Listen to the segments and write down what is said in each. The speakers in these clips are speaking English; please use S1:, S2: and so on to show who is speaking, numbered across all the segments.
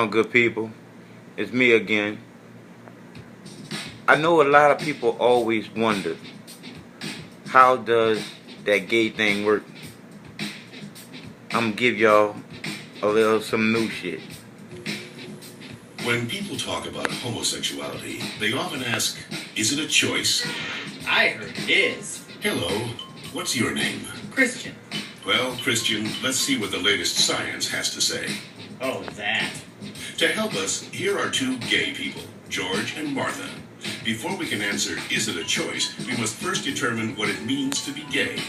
S1: on, good people? It's me again. I know a lot of people always wonder, how does that gay thing work? I'm gonna give y'all some new shit.
S2: When people talk about homosexuality, they often ask, is it a choice?
S3: I heard it is.
S2: Hello, what's your name?
S3: Christian.
S2: Well, Christian, let's see what the latest science has to say.
S3: Oh, that.
S2: To help us, here are two gay people, George and Martha. Before we can answer, is it a choice, we must first determine what it means to be gay.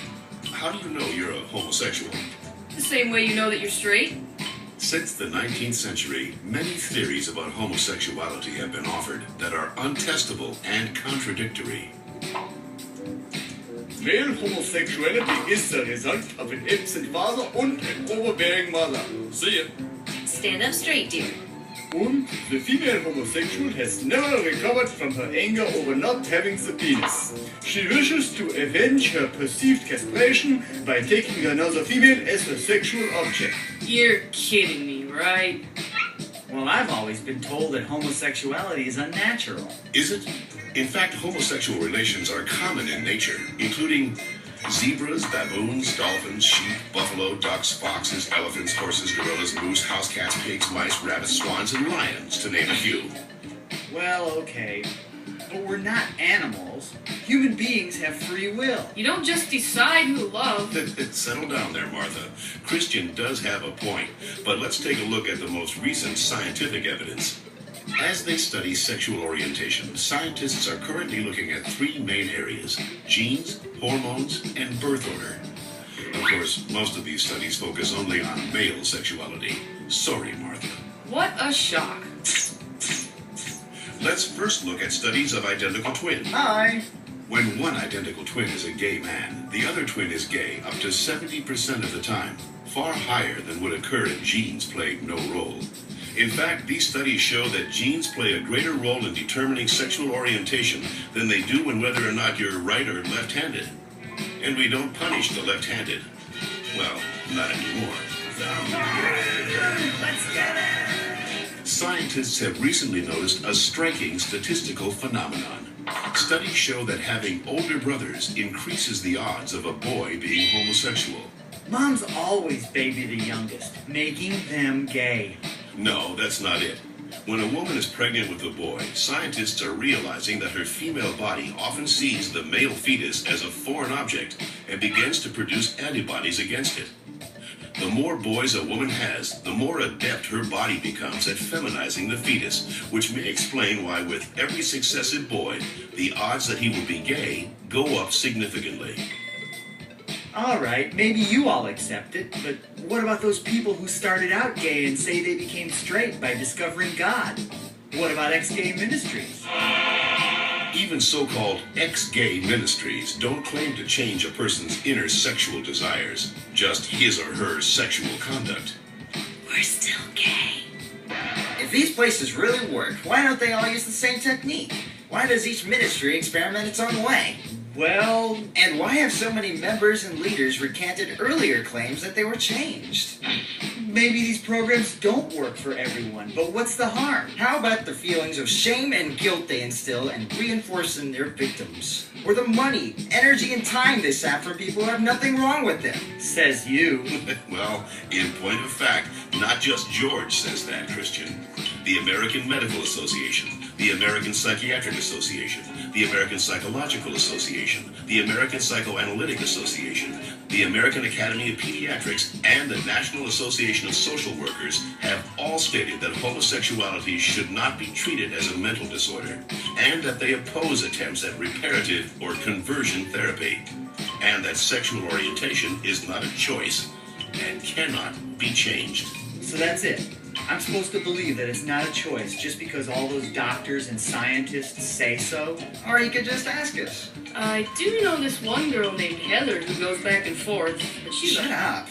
S2: How do you know you're a homosexual?
S4: The same way you know that you're straight?
S2: Since the 19th century, many theories about homosexuality have been offered that are untestable and contradictory.
S5: Male homosexuality is the result of an absent father and an overbearing mother. See it?
S4: Stand up straight, dear.
S5: And the female homosexual has never recovered from her anger over not having the penis. She wishes to avenge her perceived castration by taking another female as a sexual object.
S4: You're kidding me, right?
S3: Well, I've always been told that homosexuality is unnatural.
S2: Is it? In fact, homosexual relations are common in nature, including zebras, baboons, dolphins, sheep, buffalo, ducks, foxes, elephants, horses, gorillas, moose, house cats, pigs, mice, rabbits, swans, and lions, to name a few.
S3: Well, okay. But we're not animals. Human beings have free will.
S4: You don't just decide who to love.
S2: Settle down there, Martha. Christian does have a point, but let's take a look at the most recent scientific evidence. As they study sexual orientation, scientists are currently looking at three main areas: genes, hormones, and birth order. Of course, most of these studies focus only on male sexuality. Sorry, Martha.
S4: What a shock.
S2: Let's first look at studies of identical twins.
S3: Hi.
S2: When one identical twin is a gay man, the other twin is gay up to 70% of the time, far higher than would occur if genes played no role. In fact, these studies show that genes play a greater role in determining sexual orientation than they do in whether or not you're right or left-handed. And we don't punish the left-handed. Well, not anymore.
S3: Let's get it.
S2: Scientists have recently noticed a striking statistical phenomenon. Studies show that having older brothers increases the odds of a boy being homosexual.
S3: Moms always baby the youngest, making them gay.
S2: No, that's not it. When a woman is pregnant with a boy, scientists are realizing that her female body often sees the male fetus as a foreign object and begins to produce antibodies against it. The more boys a woman has, the more adept her body becomes at feminizing the fetus, which may explain why with every successive boy, the odds that he will be gay go up significantly.
S3: All right, maybe you all accept it, but what about those people who started out gay and say they became straight by discovering God? What about ex-gay ministries?
S2: Even so-called ex-gay ministries don't claim to change a person's inner sexual desires, just his or her sexual conduct.
S4: We're still gay.
S6: If these places really work, why don't they all use the same technique? Why does each ministry experiment its own way?
S3: Well,
S6: And why have so many members and leaders recanted earlier claims that they were changed?
S3: maybe these programs don't work for everyone, but what's the harm?
S6: How about the feelings of shame and guilt they instill and reinforce in their victims? Or the money, energy, and time they sap from people who have nothing wrong with them?
S3: Says you.
S2: Well, in point of fact, not just George says that, Christian. The American Medical Association, the American Psychiatric Association, the American Psychological Association, the American Psychoanalytic Association, the American Academy of Pediatrics, and the National Association of Social Workers have all stated that homosexuality should not be treated as a mental disorder, and that they oppose attempts at reparative or conversion therapy, and that sexual orientation is not a choice and cannot be changed.
S3: So that's it. I'm supposed to believe that it's not a choice just because all those doctors and scientists say so?
S6: Or you could just ask us.
S4: I do know this one girl named Heather who goes back and forth, but she's
S6: Shut up.